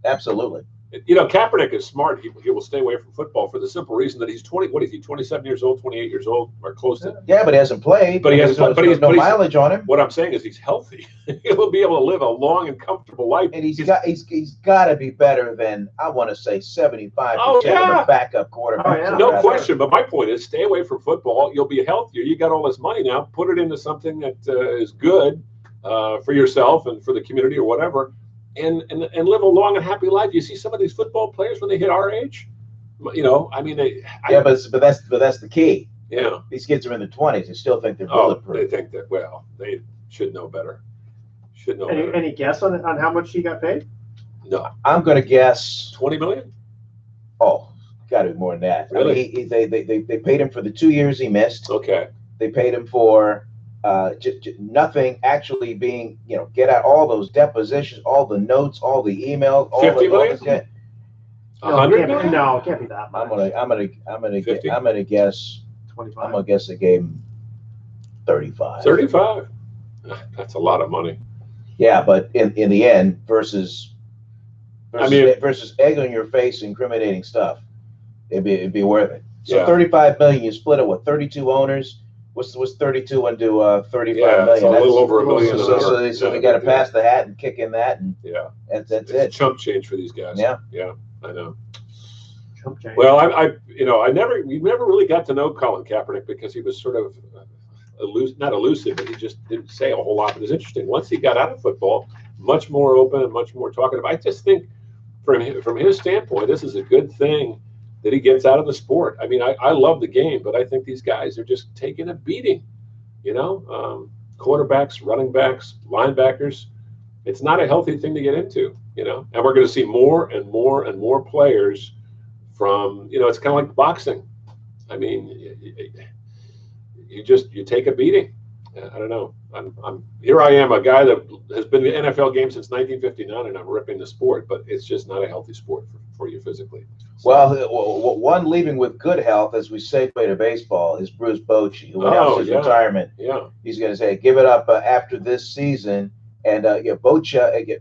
absolutely. Kaepernick is smart. He will stay away from football for the simple reason that he's 27 years old, 28 years old, or close to. Yeah, but he hasn't played. But he hasn't played. But There's no mileage on him. What I'm saying is he's healthy. He'll be able to live a long and comfortable life. And he's got to be better than, I want to say, 75% Oh, yeah. of the backup quarterback. Oh, yeah. No question. But my point is, stay away from football. You'll be healthier. You got all this money now. Put it into something that is good for yourself and for the community or whatever, and live a long and happy life. You see some of these football players when they hit our age. But that's the key. Yeah. These kids are in their 20s. They still think they're Oh, bulletproof. they think that. Well, they should know better. Better. Any guess on how much he got paid? No. I'm going to guess. 20 million? Oh, got to be more than that. Really? I mean, they paid him for the 2 years he missed. Okay. They paid him for nothing actually being, get out all those depositions, all the notes, all the emails, all 50 the million? yeah. 100 million? No, it can't be that much. I'm gonna guess 25. I'm gonna guess they gave him 35. 35. That's a lot of money. Yeah, but in the end, versus egg on your face, incriminating stuff, it'd be worth it. So Yeah. 35 million, you split it with 32 owners. What's 32 into 35 Yeah, million? it's a little over a million. So they got to pass the hat and kick in that, and Yeah. that's It's it. chump change for these guys. Yeah. Yeah, I know. Chump change. Well, we never really got to know Colin Kaepernick because he was sort of not elusive, but he just didn't say a whole lot. But it's interesting. Once he got out of football, much more open and much more talkative. I just think from his standpoint, this is a good thing that he gets out of the sport. I mean, I love the game, but I think these guys are just taking a beating, quarterbacks, running backs, linebackers. It's not a healthy thing to get into, and we're going to see more and more and more players from, it's kind of like boxing. I mean, you take a beating. I don't know. Here I am, a guy that has been in the NFL game since 1959, and I'm ripping the sport, but it's just not a healthy sport for you physically. So, Well, one leaving with good health, as we segue to baseball, is Bruce Bochy, who announced his retirement. Yeah. He's going to say, give it up after this season. And Bochy,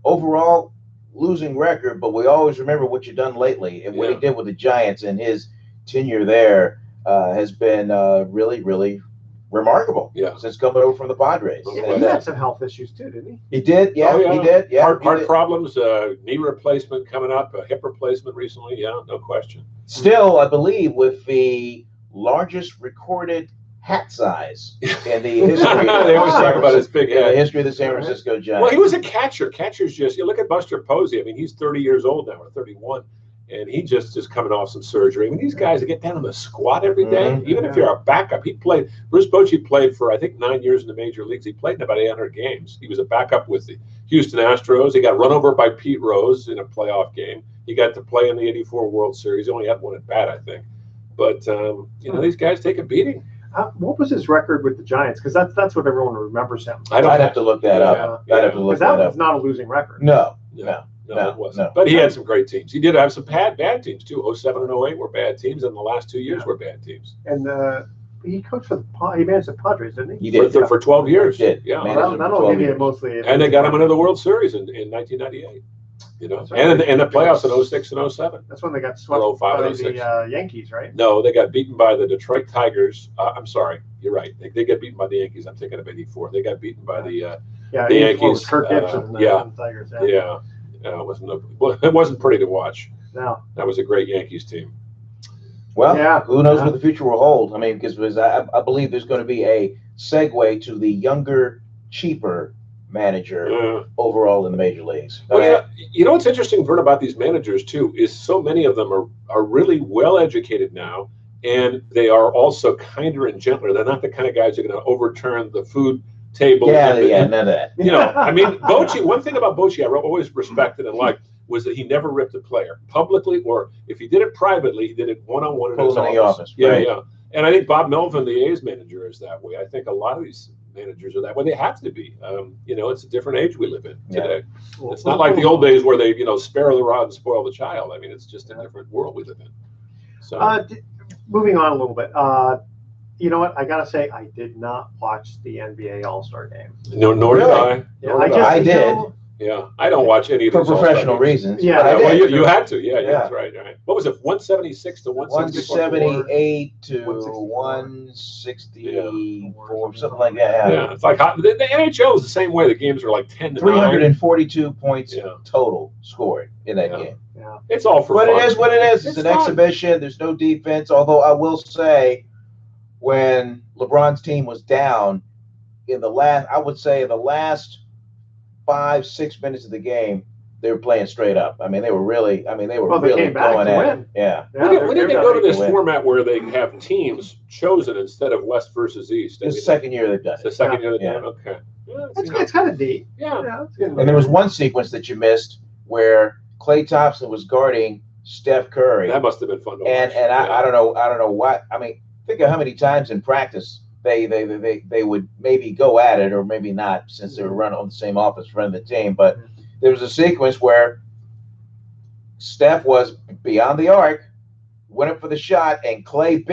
overall losing record, but we always remember what you've done lately and what he did with the Giants, and his tenure there has been really, really remarkable. Yeah. Since coming over from the Padres. He had some health issues too, didn't he? He did, yeah, Oh, yeah. he did. Yeah, Heart problems, knee replacement coming up, a hip replacement recently. Yeah, no question. Still, I believe, with the largest recorded hat size in the history. They always talk about his big in the head. history of the San Francisco Giants. Well, he was a catcher. Catchers just, you look at Buster Posey. I mean, he's 30 years old now, or 31, and he just is coming off some surgery. I mean, these guys that get down on the squat every day, even if you're a backup. Bruce Bochy played for, I think, 9 years in the major leagues. He played in about 800 games. He was a backup with the Houston Astros. He got run over by Pete Rose in a playoff game. He got to play in the '84 World Series. He only had one at bat, I think. But, these guys take a beating. What was his record with the Giants? Because that's what everyone remembers him. I'd have to look that up. I'd have to look that up. That was not a losing record. No, it wasn't. But he had some great teams. He did have some bad teams too. 07 and 08 were bad teams, and the last 2 years were bad teams. And he coached for he managed the Padres, didn't he? He did for 12 years. He did. Yeah. That'll give you mostly. And they got him into the World Series in 1998. Right. And the playoffs in 06 and 07. That's when they got swept by the Yankees, right? No, they got beaten by the Detroit Tigers. I'm sorry, you're right. They got beaten by the Yankees. I'm thinking of '84. They got beaten by the Yankees. Kirk Gibson. The Tigers. It wasn't pretty to watch. No, that was a great Yankees team. Well, who knows what the future will hold? I mean, because I believe there's going to be a segue to the younger, cheaper manager overall in the major leagues. Well, you know what's interesting, Vern, about these managers too is so many of them are really well educated now, and they are also kinder and gentler. They're not the kind of guys who are going to overturn the food table. None of that. I mean, Bochy. One thing about Bochy I always respected and liked was that he never ripped a player publicly, or if he did it privately, he did it one-on-one in his office. Yeah. And I think Bob Melvin, the A's manager, is that way. I think a lot of these managers are that way. They have to be. It's a different age we live in today. Yeah. It's not like the old days where they, spare the rod and spoil the child. I mean, it's just a different world we live in. So, moving on a little bit. You know what? I gotta say, I did not watch the NBA All-Star Game. No, nor did I. Yeah, I did. Yeah, I don't watch any of for these professional reasons. Yeah, well, you had to. Yeah, that's right. What was it? 176 to 178 to 164, something like that. Yeah, it's like the NHL is the same way. The games are like 10 to 342 points total scored in that game. Yeah, it's all for fun. It is what it is. It's an exhibition. There's no defense. Although I will say, when LeBron's team was down in the last 5-6 minutes of the game, they were playing straight up. I mean, they were really going at it. Yeah. When did they go to this format where they have teams chosen instead of West versus East? It's the second year they've done it. The second year they've done it. Okay. Yeah, it's kind of neat. Yeah. And there was one sequence that you missed where Klay Thompson was guarding Steph Curry. That must have been fun to watch. And I don't know what. I mean, think of how many times in practice they would maybe go at it or maybe not, since they were running on the same offense running the team. But there was a sequence where Steph was beyond the arc, went up for the shot, and Klay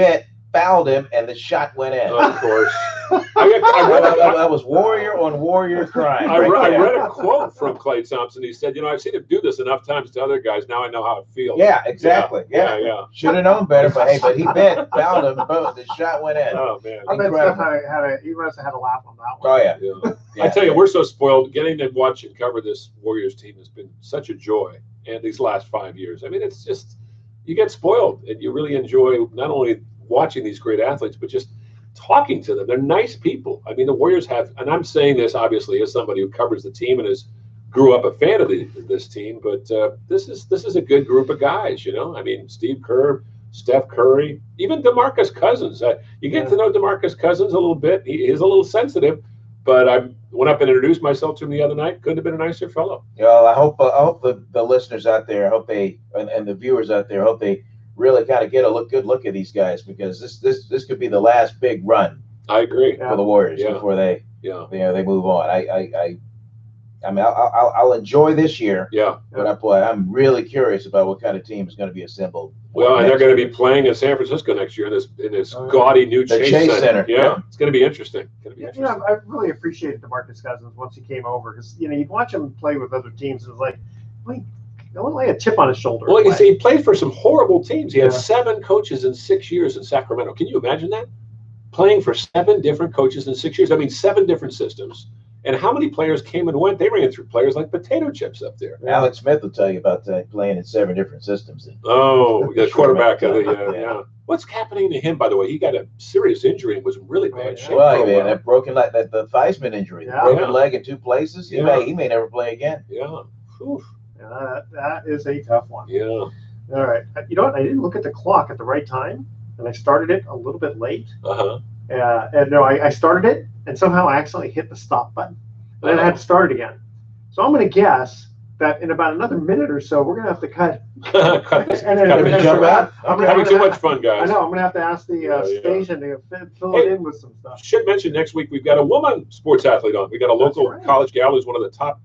fouled him, and the shot went in. Of course. That was warrior on warrior crime. I read a quote from Klay Thompson. He said, I've seen him do this enough times to other guys. Now I know how it feels. Yeah, exactly. Yeah. Should have known better, but he fouled him. Boom, the shot went in. Oh, man. I bet Steph he must have had a laugh on that one. Oh, yeah. I tell you, we're so spoiled. Getting to watch and cover this Warriors team has been such a joy. And these last 5 years, I mean, it's just, you get spoiled and you really enjoy not only watching these great athletes, but just talking to them. They're nice people. I mean, the Warriors have, and I'm saying this obviously as somebody who covers the team and grew up a fan of this team, but this is a good group of guys. I mean, Steve Kerr, Steph Curry, even DeMarcus Cousins. You get to know DeMarcus Cousins a little bit. He is a little sensitive, but I went up and introduced myself to him the other night. Couldn't have been a nicer fellow. Well, I hope the listeners out there, and the viewers out there, hope they really kind of get a good look at these guys, because this could be the last big run. I agree for the Warriors before they they move on. I mean, I'll enjoy this year. Yeah. But I'm really curious about what kind of team is going to be assembled. Well, and they're going to be playing in San Francisco next year in this gaudy new Chase Center. Yeah, it's going to be interesting. I really appreciated DeMarcus Cousins once he came over, because you'd watch him play with other teams, and it was like, wait, don't lay a chip on his shoulder. Well, you see, he played for some horrible teams. He had 7 coaches in 6 years in Sacramento. Can you imagine that? Playing for 7 different coaches in 6 years. I mean, 7 different systems. And how many players came and went? They ran through players like potato chips up there. Alex Smith will tell you about playing in 7 different systems. Oh, the quarterback of the Yeah. yeah. What's happening to him, by the way? He got a serious injury and was in really bad shape. Well, for a man, while. that broken leg, the Theismann injury, Yeah. broken Yeah. leg in 2 places. He may never play again. Yeah. Whew. That is a tough one. Yeah. All right. You know what? I didn't look at the clock at the right time, and I started it a little bit late. Uh-huh. And no, I started it, and somehow I accidentally hit the stop button. And then I had to start it again. So I'm going to guess that in about another minute or so, we're going to have to cut. Cut this. And then Gotta be jump out. I'm gonna having have too to- much fun, I guys. know. I'm going to have to ask the Yeah. station to fill it in with some stuff. Should mention next week we've got a woman sports athlete on. We got a local right. college gal who's one of the top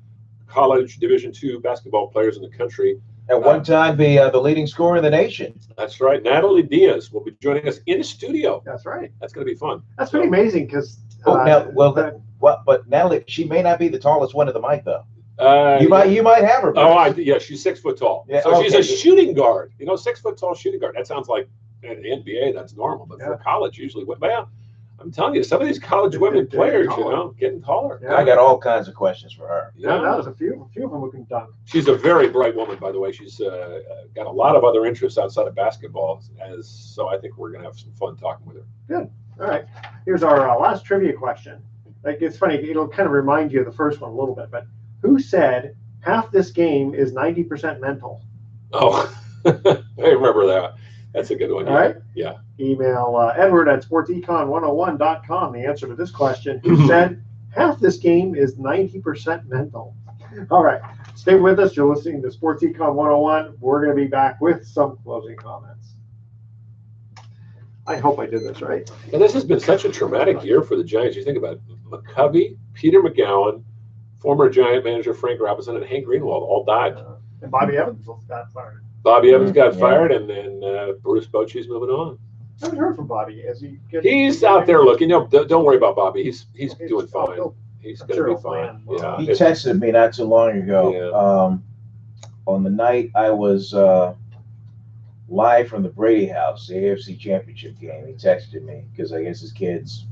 college Division II basketball players in the country. At one time, the leading scorer in the nation. That's right. Natalie Diaz will be joining us in the studio. That's right. That's going to be fun. That's pretty amazing because. But Natalie, she may not be the tallest one at the mic, though. Uh, You might have her. Oh, yeah, she's 6 foot tall. Yeah, So she's a okay. shooting guard. 6 foot tall shooting guard. That sounds like in the NBA, that's normal. But for college, usually, well, I'm telling you, some of these college women Getting players, taller. getting taller. Yeah. I got all kinds of questions for her. Yeah, that was a few of them who can dunk. She's a very bright woman, by the way. She's got a lot of other interests outside of basketball, so I think we're going to have some fun talking with her. Good. All right. Here's our last trivia question. Like, it's funny. It'll kind of remind you of the first one a little bit. But who said half this game is 90% mental? Oh, I remember that. That's a good one. All right. Yeah. Email Edward at sportsecon101.com the answer to this question. Who said half this game is 90% mental? All right. Stay with us. You're listening to Sports Econ 101. We're going to be back with some closing comments. I hope I did this right. And this has been such a traumatic year for the Giants. You think about it. McCovey, Peter McGowan, former Giant manager Frank Robinson, and Hank Greenwald all died. And Bobby Evans got fired. Bobby Evans got Yeah. fired, and then Bruce Bochy's moving on. I haven't heard from Bobby. Has he? He's out there looking. No, don't worry about Bobby. He's Okay, doing fine. he'll- He's I'm going sure to he'll be fine. plan well. Yeah. He texted me not too long ago. Yeah. On the night I was live from the Brady House, the AFC Championship game, he texted me because I guess his kids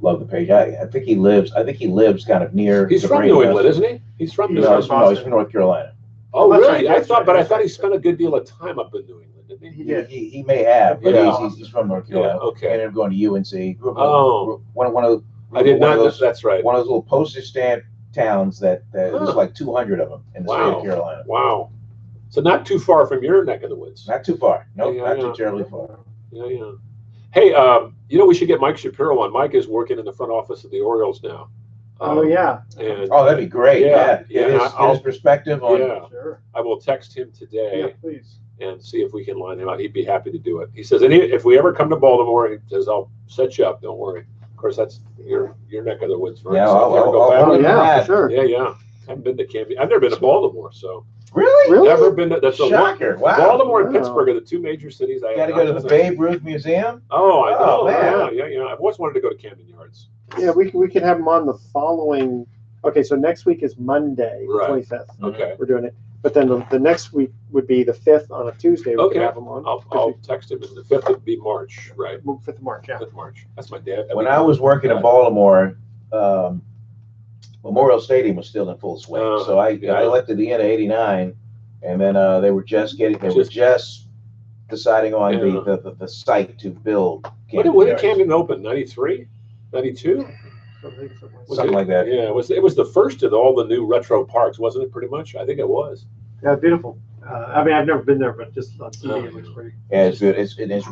love the page. I think he lives kind of near. He's the from Brady New House. England, isn't he? He's from New No, England. he's from North Carolina. Oh, That's really? right, that's right, I that's thought right. he spent a good deal of time up in New England, didn't he? He did. He may have, but Yeah. he's from North Carolina. Yeah, okay. He ended up going to UNC. Grew up in Oh. one of I did one not of know. those That's right. one of those little postage stamp towns that there's Huh. like 200 of them in the state Wow. of Carolina. Wow. So not too far from your neck of the woods. Not too far. No, Yeah, not yeah. too terribly far. Yeah, yeah. Hey, we should get Mike Shapiro on. Mike is working in the front office of the Orioles now. Oh, yeah. And Oh, that'd be great. Yeah, Yeah. yeah, Get his perspective on. yeah, Sure. I will text him Yeah, today please. and see if we can line him out. He'd be happy to do it. He says, if we ever come to Baltimore, he says, I'll set you up. Don't worry. Of course, that's your neck of the woods, right? Yeah, So if you ever go I'll- back- Oh, look at yeah, that. for sure. yeah, yeah. I haven't been to Camden. I've never been to Baltimore, so Really? Really? never been to. That's the one. Shocker. Wow. Baltimore and Wow. Pittsburgh are the two major cities I You got to have go not to the visited. Babe Ruth Museum. Oh, I know. Oh, man. Yeah. I've always wanted to go to Camden Yards. Yeah, we could have him on the following. Okay, so next week is Monday, Right. 25th. Okay. We're doing it. But then the next week would be the 5th on a Tuesday. We Okay. could have him on. I'll text him. And the 5th would be March, right? 5th of March, yeah. 5th March. That's my dad. When I was working in Baltimore, Memorial Stadium was still in full swing. So I left at the end of '89, and then they were just deciding on the site to build. When did Yards. Camden open? 93? 92? Something like that. Yeah, it was the first of all the new retro parks, wasn't it? Pretty much. I think it was. Yeah, beautiful. I mean, I've never been there, but just on TV, it looks great. Yeah, it's good. It is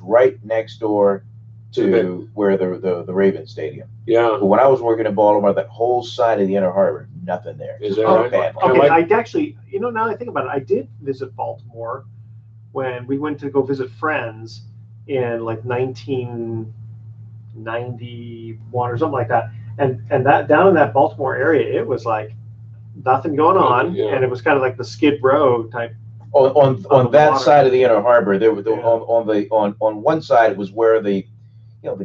right next door to where the Ravens Stadium. Yeah. But when I was working in Baltimore, that whole side of the Inner Harbor, nothing there. Is Just that a right? bad I land. Okay, like- I actually, now that I think about it, I did visit Baltimore when we went to go visit friends in like 1991 or something like that. And that down in that Baltimore area, it was like nothing going on, Yeah. and it was kind of like the Skid Row type. On the that water. side of the Inner Harbor, there was Yeah. on one side was where the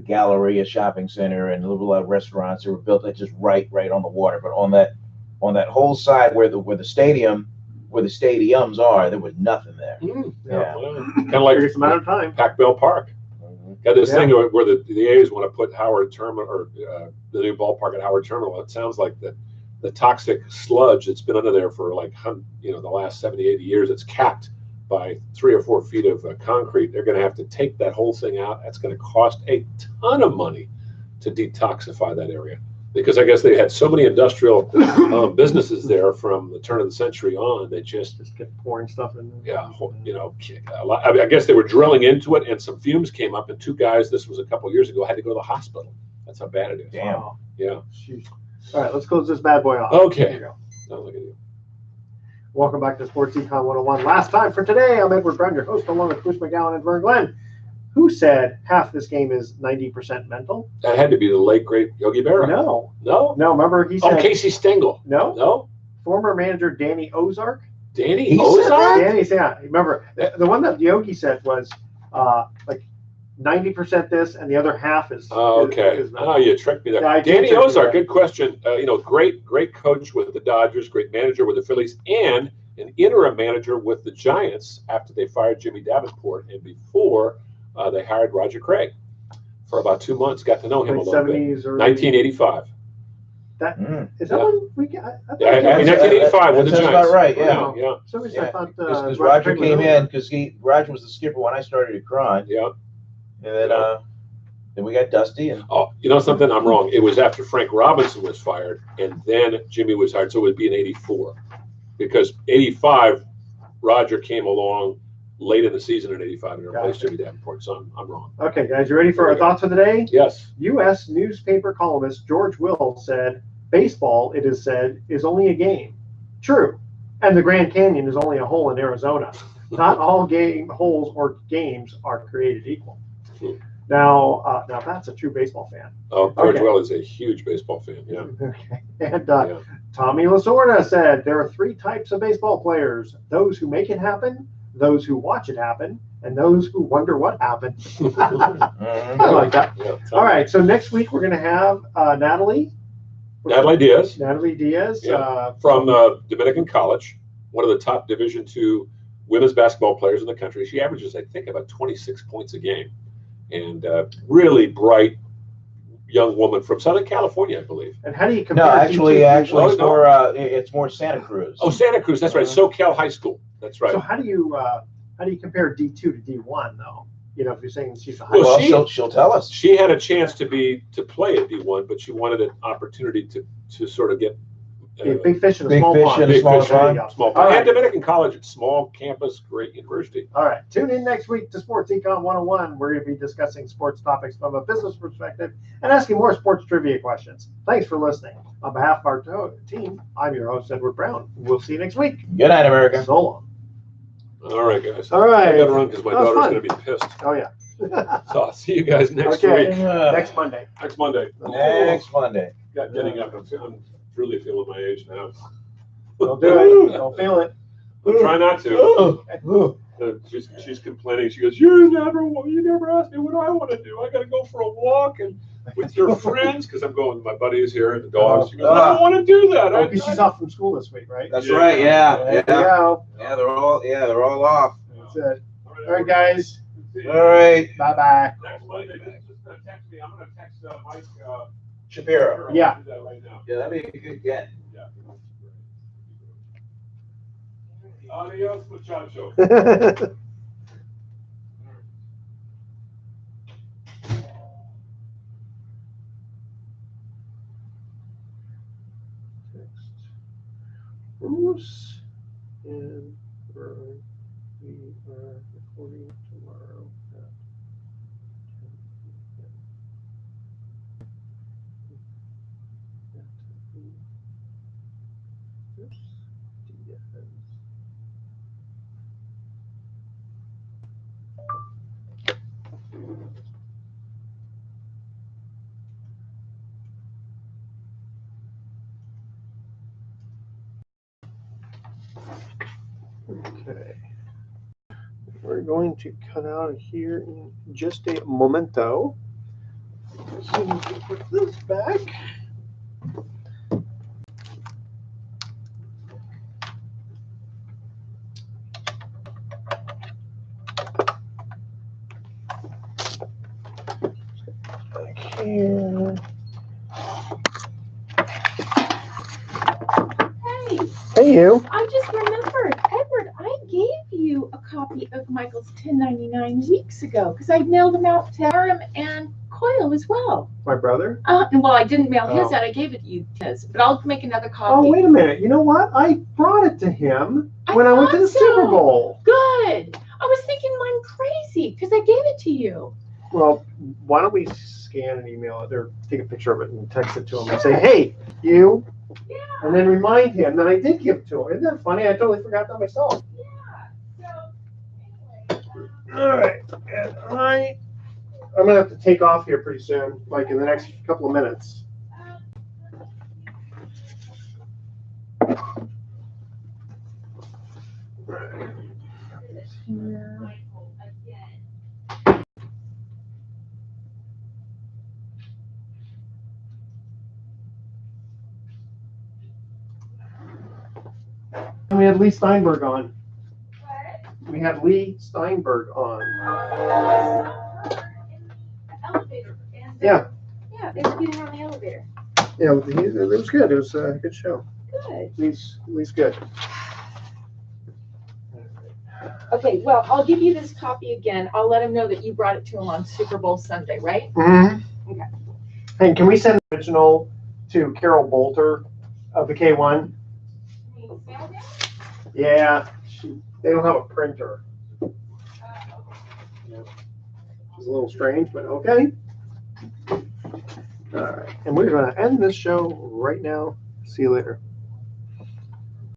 Galleria shopping center and a little restaurants that were built just right on the water. But on that whole side where the stadiums are, there was nothing there. Mm. Yeah. Kind of like It's a matter of time. Pac Bell Park. got this Yeah. thing where the A's want to put Howard Terminal or the new ballpark at Howard Terminal. It sounds like the toxic sludge that's been under there for like the last 70, 80 years. It's capped by 3 or 4 feet of concrete. They're going to have to take that whole thing out. That's going to cost a ton of money to detoxify that area, because I guess they had so many industrial businesses there from the turn of the century on. They just kept pouring stuff in there. Yeah, a lot. I guess they were drilling into it, and some fumes came up, and 2 guys, this was a couple of years ago, had to go to the hospital. That's how bad it is. Damn. Wow. Yeah. Jeez. All right, let's close this bad boy off. Okay. Here you go. Now look at you. Welcome back to Sports Econ 101. Last time for today, I'm Edward Brown, your host, along with Bruce McGowan and Vern Glenn. Who said half this game is 90% mental? That had to be the late great Yogi Berra. No. No. Remember he said. Casey Stengel. No. Former manager Danny Ozark. Danny He said Ozark. Yeah. Remember the one that Yogi said was like 90% this, and the other half is. Oh, okay. Is You tricked me there. Yeah, Danny trick you Ozark. there. Good question. Great coach with the Dodgers, great manager with the Phillies, and an interim manager with the Giants after they fired Jimmy Davenport and before they hired Roger Craig for about 2 months. Got to know him Late a little 70s bit. or 1985. Is that when we got? I thought Yeah, it was- 1985 with the That's Giants. about right, yeah. Yeah. For some reason Yeah, I thought because Roger Craig came was in, because Roger was the skipper when I started at Cron, Yeah. and then we got Dusty, and Oh, you know something? I'm wrong. It was after Frank Robinson was fired, and then Jimmy was hired, so it would be in '84, because '85 Roger came along late in the season in '85 and replaced Gotcha. Jimmy Davenport. So I'm wrong. Okay, guys, you ready for our thoughts for the day? Yes. U.S. newspaper columnist George Will said, "Baseball, it is said, is only a game." True, and the Grand Canyon is only a hole in Arizona. Not all game holes or games are created equal. Now that's a true baseball fan. Oh, George Okay. Well is a huge baseball fan. Yeah. Okay, and Yeah. Tommy Lasorda said there are 3 types of baseball players: those who make it happen, those who watch it happen, and those who wonder what happened. I like that. Yeah. All right, so next week we're going to have Natalie Natalie Diaz Diaz. Yeah. From Dominican College, one of the top Division II women's basketball players in the country. She averages, I think, about 26 points a game, and really bright young woman from Southern California, I believe. And how do you compare? no, actually, D2? it's more Santa Cruz. Oh, Santa Cruz. That's right. SoCal High School. That's right. So how do you compare D2 to D1 though? You know, if you're saying she's a high Well, Well, she'll tell us. She had a chance to play at D1, but she wanted an opportunity to sort of get be a big fish in a Big small fish pond. in a big small fish There you pond. go. small. All right. And Dominican College, small campus, great university. All right. Tune in next week to Sports Econ 101. We're going to be discussing sports topics from a business perspective and asking more sports trivia questions. Thanks for listening. On behalf of our team, I'm your host, Edward Brown. We'll see you next week. Good night, America. So long. All right, guys. All right. I got to run because my That was daughter's fun. going to be pissed. Oh, yeah. So I'll see you guys next Okay. week. Next Monday. Next Monday. Next Monday. Got getting up. I'm truly feeling my age now. Don't do it. Don't feel it. I'll try not to. Ooh. She's complaining. She goes, you never asked me what I want to do. I got to go for a walk and with your friends, because I'm going with my buddies here and the dogs. She goes, I don't want to do that. Oh, because she's off from school this week, right? That's Yeah. right. Yeah. There you Yeah. go. Yeah. They're all off. That's it. All right, guys. All right. Bye-bye. Next Monday, just text me. I'm going to text Mike Shapiro. Yeah. I'll do that right now. Yeah, that'd be a good get. Yeah. Adios, muchacho. Bruce and Vern, we are recording tomorrow at 10 p.m. Bruce Diaz. Okay. We're going to cut out of here in just a momento. So we can put this back. And Hey, hey, you. I just remembered, Edward, I gave you a copy of Michael's 1099 weeks ago because I mailed them out to Aram and Coyle as well. My brother? Well, I didn't mail his Oh. out. I gave it to you, his, but I'll make another copy. Oh, wait a minute. You know what? I brought it to him when I went to the thought so. Super Bowl. Good. I was thinking I'm crazy because I gave it to you. Well, why don't we scan and email it or take a picture of it and text it to him and say, hey, you, Yeah. and then remind him that I did give it to him. Isn't that funny? I totally forgot that myself. Yeah. So, anyway. All right. And I'm going to have to take off here pretty soon, like in the next couple of minutes. And we had Leigh Steinberg on. We had Leigh Steinberg on. Elevator. And, Yeah. Yeah, they were getting on the elevator. Yeah, it was good. It was a good show. Good. Lee's good. Okay, well, I'll give you this copy again. I'll let him know that you brought it to him on Super Bowl Sunday, right? Mm-hmm. Okay. Hey, can we send the original to Carol Bolter of the K1? Yeah, they don't have a printer. It's a little strange, but okay. All right, and we're going to end this show right now. See you later.